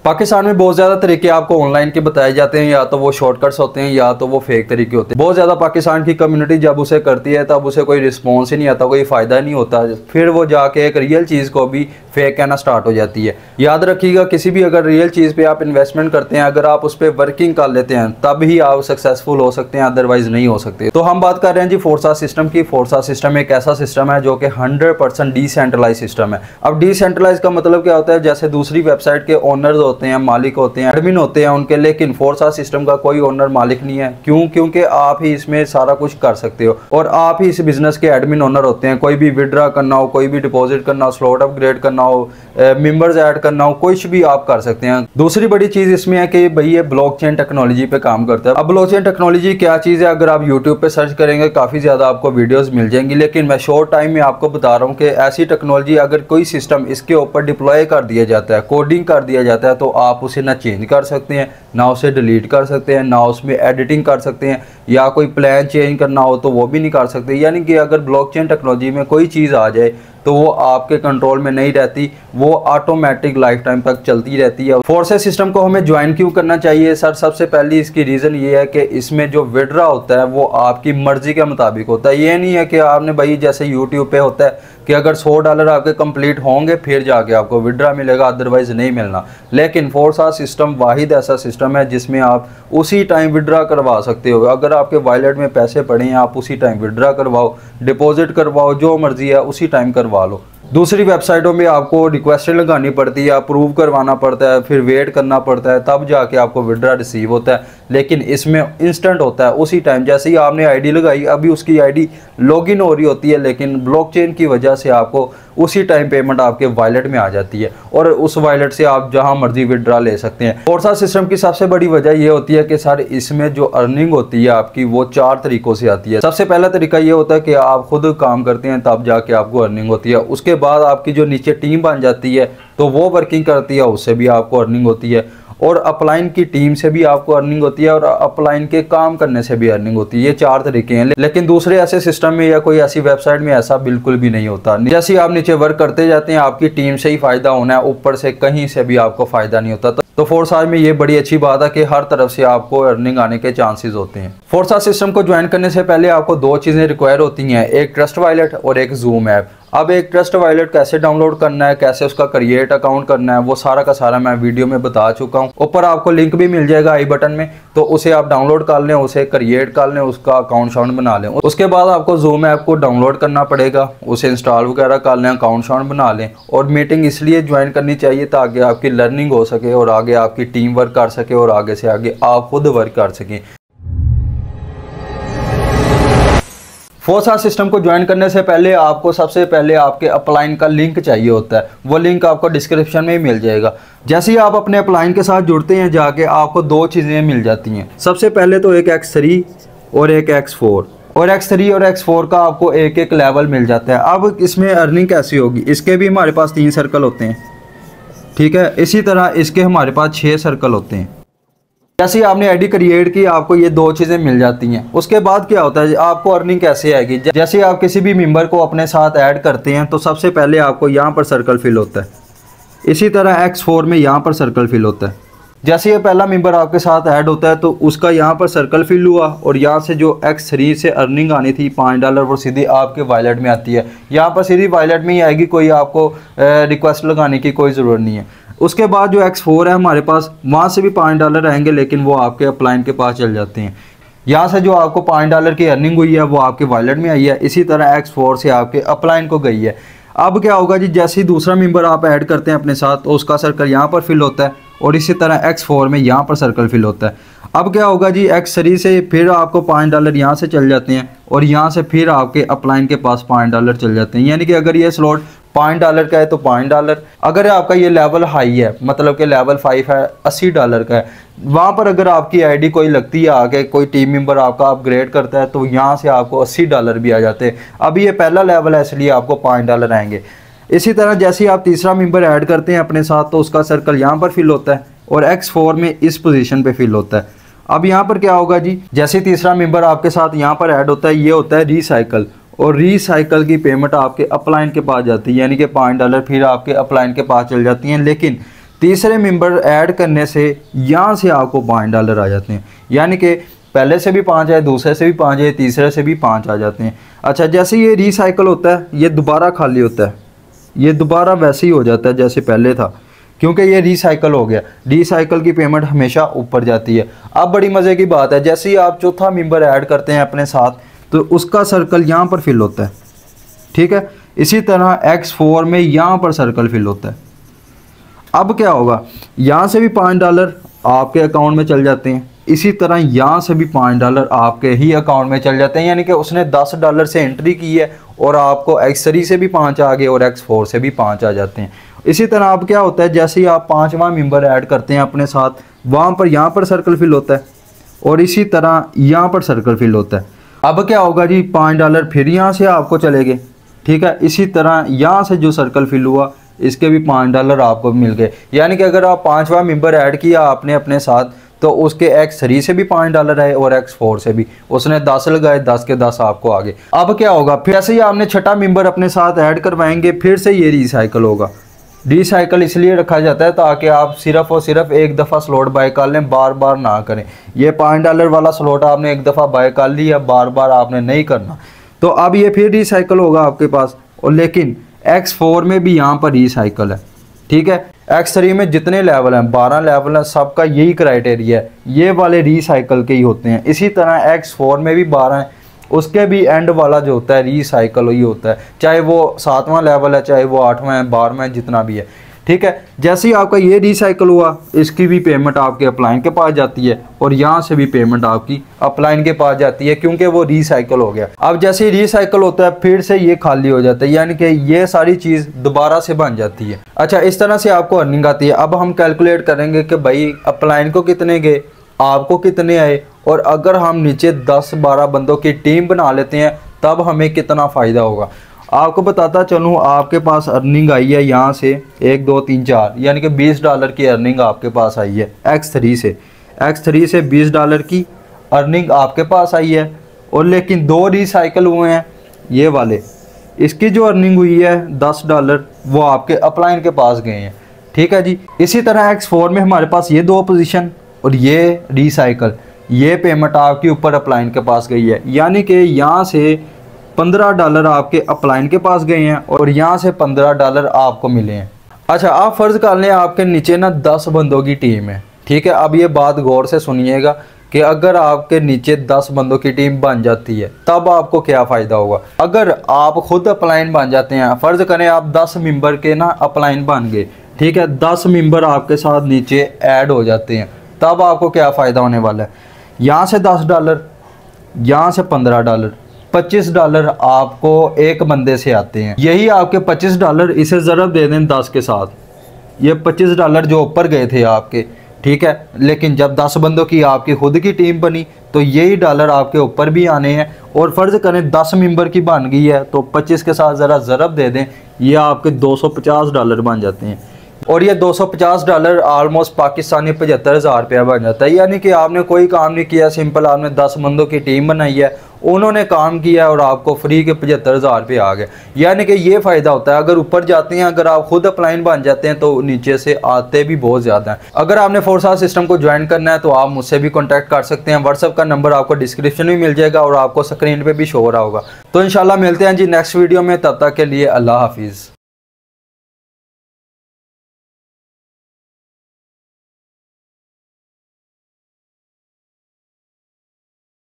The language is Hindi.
पाकिस्तान में बहुत ज़्यादा तरीके आपको ऑनलाइन के बताए जाते हैं, या तो वो शॉर्टकट्स होते हैं या तो वो फेक तरीके होते हैं। बहुत ज़्यादा पाकिस्तान की कम्युनिटी जब उसे करती है तब उसे कोई रिस्पॉन्स ही नहीं आता, कोई फ़ायदा नहीं होता, फिर वो जाके एक रियल चीज़ को भी फेक कहना स्टार्ट हो जाती है। याद रखिएगा, किसी भी अगर रियल चीज़ पे आप इन्वेस्टमेंट करते हैं, अगर आप उस पर वर्किंग कर लेते हैं तब ही आप सक्सेसफुल हो सकते हैं, अदरवाइज नहीं हो सकते। तो हम बात कर रहे हैं जी फोर्सा सिस्टम की। फोर्सा सिस्टम एक ऐसा सिस्टम है जो कि 100% डिसेंट्रलाइज सिस्टम है। अब डिसेंट्रलाइज का मतलब क्या होता है? जैसे दूसरी वेबसाइट के ओनर्स होते हैं, मालिक होते हैं, एडमिन होते हैं उनके, लेकिन फोर्सा सिस्टम का कोई ओनर मालिक नहीं है। क्यों? क्योंकि आप ही इसमें सारा कुछ कर सकते हो और आप ही इस बिजनेस के एडमिन ओनर होते हैं। कोई भी विड्रा करना हो, कोई भी डिपॉजिट करना हो, स्लॉट अपग्रेड करना हो, मेंबर्स ऐड करना हो, कुछ भी आप कर सकते हैं। दूसरी बड़ी चीज इसमें है कि भाई ये ब्लॉकचेन टेक्नोलॉजी पे काम करता है। अब ब्लॉकचेन टेक्नोलॉजी क्या चीज है? अगर आप यूट्यूब पे सर्च करेंगे काफी ज्यादा आपको वीडियोस मिल जाएंगी, लेकिन मैं शॉर्ट टाइम में आपको बता रहा हूँ कि ऐसी टेक्नोलॉजी अगर कोई सिस्टम इसके ऊपर डिप्लॉय कर दिया जाता है, कोडिंग कर दिया जाता है, तो आप उसे ना चेंज कर सकते हैं, ना उसे डिलीट कर सकते हैं, ना उसमें एडिटिंग कर सकते हैं, या कोई प्लान चेंज करना हो तो वो भी नहीं कर सकते। यानी कि अगर ब्लॉकचेन टेक्नोलॉजी में कोई चीज़ आ जाए तो वो आपके कंट्रोल में नहीं रहती, वो ऑटोमेटिक लाइफ टाइम तक चलती रहती है। फोर्सा सिस्टम को हमें ज्वाइन क्यों करना चाहिए सर? सबसे पहली इसकी रीज़न ये है कि इसमें जो विड्रा होता है वो आपकी मर्जी के मुताबिक होता है। ये नहीं है कि आपने भाई जैसे यूट्यूब पे होता है कि अगर $100 आपके कंप्लीट होंगे फिर जाके आपको विड्रा मिलेगा, अदरवाइज नहीं मिलना। लेकिन फोर्सा सिस्टम वाहिद ऐसा सिस्टम है जिसमें आप उसी टाइम विड्रा करवा सकते हो। अगर आपके वॉलेट में पैसे पड़े हैं आप उसी टाइम विड्रा करवाओ, डिपॉजिट करवाओ, जो मर्जी है उसी टाइम करवा लो। दूसरी वेबसाइटों में आपको रिक्वेस्टें लगानी पड़ती है, अप्रूव करवाना पड़ता है, फिर वेट करना पड़ता है, तब जाके आपको विड्रा रिसीव होता है। लेकिन इसमें इंस्टेंट होता है, उसी टाइम जैसे ही आपने आईडी लगाई अभी उसकी आईडी लॉगिन हो रही होती है, लेकिन ब्लॉकचेन की वजह से आपको उसी टाइम पेमेंट आपके वॉलेट में आ जाती है और उस वॉलेट से आप जहां मर्जी विड्रा ले सकते हैं। फोर्सा सिस्टम की सबसे बड़ी वजह यह होती है कि सर इसमें जो अर्निंग होती है आपकी वो 4 तरीकों से आती है। सबसे पहला तरीका ये होता है कि आप खुद काम करते हैं तब जाके आपको अर्निंग होती है। उसके बाद आपकी जो नीचे टीम बन जाती है तो वो वर्किंग करती है, उससे भी आपको अर्निंग होती है, और अपलाइन की टीम से भी आपको अर्निंग होती है, और अपलाइन के काम करने से भी अर्निंग होती है। ये 4 तरीके हैं। लेकिन दूसरे ऐसे सिस्टम में या कोई ऐसी वेबसाइट में ऐसा बिल्कुल भी नहीं होता। जैसे आप नीचे वर्क करते जाते हैं आपकी टीम से ही फायदा होना है, ऊपर से कहीं से भी आपको फायदा नहीं होता। तो फोर्सा में ये बड़ी अच्छी बात है कि हर तरफ से आपको अर्निंग आने के चांसेस होते हैं। फोर्सा सिस्टम को ज्वाइन करने से पहले आपको 2 चीज़ें रिक्वायर होती हैं, एक ट्रस्ट वॉलेट और एक जूम ऐप। अब एक ट्रस्ट वॉलेट कैसे डाउनलोड करना है, कैसे उसका क्रिएट अकाउंट करना है, वो सारा का सारा मैं वीडियो में बता चुका हूँ। ऊपर आपको लिंक भी मिल जाएगा आई बटन में, तो उसे आप डाउनलोड कर लें, उसे क्रिएट कर लें, उसका अकाउंट शाउंट बना लें। उसके बाद आपको जूम ऐप को डाउनलोड करना पड़ेगा, उसे इंस्टॉल वगैरह कर लें, अकाउंट शाउंट बना लें। और मीटिंग इसलिए ज्वाइन करनी चाहिए ताकि आपकी लर्निंग हो सके और आगे आपकी टीम वर्क कर सके और आगे से आगे आप खुद वर्क कर सकें। फोर्सा सिस्टम को ज्वाइन करने से पहले आपको सबसे पहले आपके अपलाइन का लिंक चाहिए होता है। वो लिंक आपको डिस्क्रिप्शन में ही मिल जाएगा। जैसे ही आप अपने अपलाइन के साथ जुड़ते हैं जाके आपको 2 चीज़ें मिल जाती हैं। सबसे पहले तो एक X3 और एक X4, और X3 और X4 का आपको एक एक लेवल मिल जाता है। अब इसमें अर्निंग कैसी होगी? इसके भी हमारे पास 3 सर्कल होते हैं, ठीक है। इसी तरह इसके हमारे पास 6 सर्कल होते हैं। जैसे आपने आईडी क्रिएट की आपको ये 2 चीज़ें मिल जाती हैं। उसके बाद क्या होता है, आपको अर्निंग कैसे आएगी? जैसे आप किसी भी मेंबर को अपने साथ ऐड करते हैं तो सबसे पहले आपको यहाँ पर सर्कल फिल होता है। इसी तरह X4 में यहाँ पर सर्कल फिल होता है। जैसे ये पहला मेंबर आपके साथ ऐड होता है तो उसका यहाँ पर सर्कल फिल हुआ और यहाँ से जो X3 से अर्निंग आनी थी $5 वो सीधी आपके वॉलेट में आती है। यहाँ पर सीधी वॉलेट में ही आएगी, कोई आपको रिक्वेस्ट लगाने की कोई ज़रूरत नहीं है। उसके बाद जो X4 है हमारे पास, वहाँ से भी $5 आएंगे, लेकिन वो आपके अपलाइन के पास चल जाते हैं। यहाँ से जो आपको $5 की अर्निंग हुई है वो आपके वॉलेट में आई है। इसी तरह X4 से आपके अपलाइन को गई है। अब क्या होगा जी, जैसे ही दूसरा मेंबर आप ऐड करते हैं अपने साथ तो उसका सर्कल यहाँ पर फिल होता है और इसी तरह X4 में यहाँ पर सर्कल फिल होता है। अब क्या होगा जी, X3 से फिर आपको $5 यहाँ से चल जाते हैं और यहाँ से फिर आपके अपलाइन के पास $5 चल जाते हैं। यानी कि अगर ये स्लॉट $5 का है तो $5, अगर आपका ये लेवल हाई है मतलब कि लेवल 5 है $80 का है, वहाँ पर अगर आपकी आईडी कोई लगती है आगे, कोई टीम मेंबर आपका अपग्रेड करता है तो यहाँ से आपको $80 भी आ जाते हैं। अभी ये पहला लेवल है इसलिए आपको $5 आएंगे। इसी तरह जैसे ही आप तीसरा मेंबर ऐड करते हैं अपने साथ तो उसका सर्कल यहाँ पर फिल होता है और X4 में इस पोजीशन पे फिल होता है। अब यहाँ पर क्या होगा जी, जैसे तीसरा मेंबर आपके साथ यहाँ पर ऐड होता है, ये होता है रीसाइकल, और रीसाइकल की पेमेंट आपके अपलाइन के पास जाती है, यानी कि $5 फिर आपके अपलाइन के पास चल जाती हैं। लेकिन तीसरे मेंबर ऐड करने से यहाँ से आपको $5 आ जाते हैं, यानी कि पहले से भी 5 आए, दूसरे से भी 5 आए, तीसरे से भी 5 आ जाते हैं। अच्छा, जैसे ये रिसाइकल होता है ये दोबारा खाली होता है, ये दोबारा वैसे ही हो जाता है जैसे पहले था, क्योंकि ये रिसाइकल हो गया। रिसाइकल की पेमेंट हमेशा ऊपर जाती है। अब बड़ी मज़े की बात है, जैसे ही आप चौथा मेंबर ऐड करते हैं अपने साथ तो उसका सर्कल यहाँ पर फिल होता है, ठीक है। इसी तरह X4 में यहाँ पर सर्कल फिल होता है। अब क्या होगा, यहाँ से भी $5 आपके अकाउंट में चल जाते हैं, इसी तरह यहाँ से भी $5 आपके ही अकाउंट में चल जाते हैं, यानी कि उसने $10 से एंट्री की है और आपको X3 से भी 5 आ गए और X4 से भी 5 आ जाते हैं। इसी तरह अब क्या होता है, जैसे ही आप 5वां मेंबर ऐड करते हैं अपने साथ, वहाँ पर यहाँ पर सर्कल फिल होता है और इसी तरह यहाँ पर सर्कल फिल होता है। अब क्या होगा जी, $5 फिर यहाँ से आपको चलेंगे, ठीक है। इसी तरह यहाँ से जो सर्कल फिल हुआ इसके भी $5 आपको मिल गए, यानी कि अगर आप 5वां मेंबर ऐड किया आपने अपने साथ तो उसके X3 से भी $5 आए और X4 से भी, उसने 10 लगाए, 10 के 10 आपको आ गए। अब क्या होगा, फिर से ही आपने छठा मेंबर अपने साथ ऐड करवाएंगे, फिर से ये रिसाइकल होगा। रिसाइकल इसलिए रखा जाता है ताकि आप सिर्फ और सिर्फ एक दफ़ा स्लॉट बाय कर लें, बार बार ना करें। ये $5 वाला स्लॉट आपने एक दफ़ा बाय कर लिया, बार बार आपने नहीं करना। तो अब ये फिर रिसाइकल होगा आपके पास, और लेकिन X4 में भी यहाँ पर रिसाइकल है, ठीक है। X3 में जितने लेवल हैं, 12 लेवल हैं, सबका यही क्राइटेरिया है, ये वाले रिसाइकल के ही होते हैं। इसी तरह X4 में भी 12 हैं, उसके भी एंड वाला जो होता है रिसाइकल ही होता है, चाहे वो 7वां लेवल है, चाहे वो 8वां है, 12वां है, जितना भी है, ठीक है। जैसे ही आपका ये रिसाइकल हुआ इसकी भी पेमेंट आपके अपलाइन के पास जाती है और यहाँ से भी पेमेंट आपकी अपलाइन के पास जाती है, क्योंकि वो रिसाइकल हो गया। अब जैसे ही रिसाइकल होता है फिर से ये खाली हो जाता है, यानी कि ये सारी चीज़ दोबारा से बन जाती है। अच्छा, इस तरह से आपको अर्निंग आती है। अब हम कैलकुलेट करेंगे कि भाई अपलाइन को कितने गए, आपको कितने आए, और अगर हम नीचे 10-12 बंदों की टीम बना लेते हैं तब हमें कितना फ़ायदा होगा। आपको बताता चलूँ, आपके पास अर्निंग आई है यहाँ से 1 2 3 4, यानी कि $20 की अर्निंग आपके पास आई है X3 से। X3 से $20 की अर्निंग आपके पास आई है, और लेकिन 2 रिसाइकल हुए हैं ये वाले, इसकी जो अर्निंग हुई है $10 वो आपके अपलाइन के पास गए हैं, ठीक है जी। इसी तरह X4 में हमारे पास ये 2 पोजीशन और ये रिसाइकल, ये पेमेंट आपके ऊपर अपलाइन के पास गई है, यानी कि यहाँ से $15 आपके अपलाइन के पास गए हैं और यहाँ से $15 आपको मिले हैं। अच्छा, आप फ़र्ज़ कर लें आपके नीचे ना 10 बंदों की टीम है, ठीक है। अब ये बात गौर से सुनिएगा कि अगर आपके नीचे 10 बंदों की टीम बन जाती है तब आपको क्या फ़ायदा होगा। अगर आप खुद अपलाइन बन जाते हैं, फ़र्ज़ करें आप 10 मेंबर के ना अपलाइन बन गए, ठीक है, 10 मेंबर आपके साथ नीचे ऐड हो जाते हैं, तब आपको क्या फ़ायदा होने वाला है। यहाँ से $10, यहाँ से $15, $25 आपको एक बंदे से आते हैं। यही आपके $25 इसे ज़रब दे दें 10 के साथ, ये $25 जो ऊपर गए थे आपके, ठीक है। लेकिन जब 10 बंदों की आपकी खुद की टीम बनी तो यही डॉलर आपके ऊपर भी आने हैं, और फ़र्ज़ करें 10 मेंबर की बन गई है तो 25 के साथ ज़रा ज़रब दे दें, ये आपके $250 बन जाते हैं। और ये $250 आलमोस्ट पाकिस्तानी 75,000 रुपया बन जाता है। यानी कि आपने कोई काम नहीं किया, सिंपल आपने 10 बंदों की टीम बनाई है, उन्होंने काम किया और आपको फ्री के 75,000 रुपये आ गए। यानी कि ये फ़ायदा होता है अगर ऊपर जाते हैं, अगर आप खुद अपलाइन बन जाते हैं तो नीचे से आते भी बहुत ज़्यादा हैं। अगर आपने फोर्सा सिस्टम को ज्वाइन करना है तो आप मुझसे भी कॉन्टैक्ट कर सकते हैं। व्हाट्सअप का नंबर आपको डिस्क्रिप्शन में मिल जाएगा और आपको स्क्रीन पर भी शो हो रहा होगा। तो इंशाल्लाह मिलते हैं जी नेक्स्ट वीडियो में, तब तक के लिए अल्लाह हाफिज़।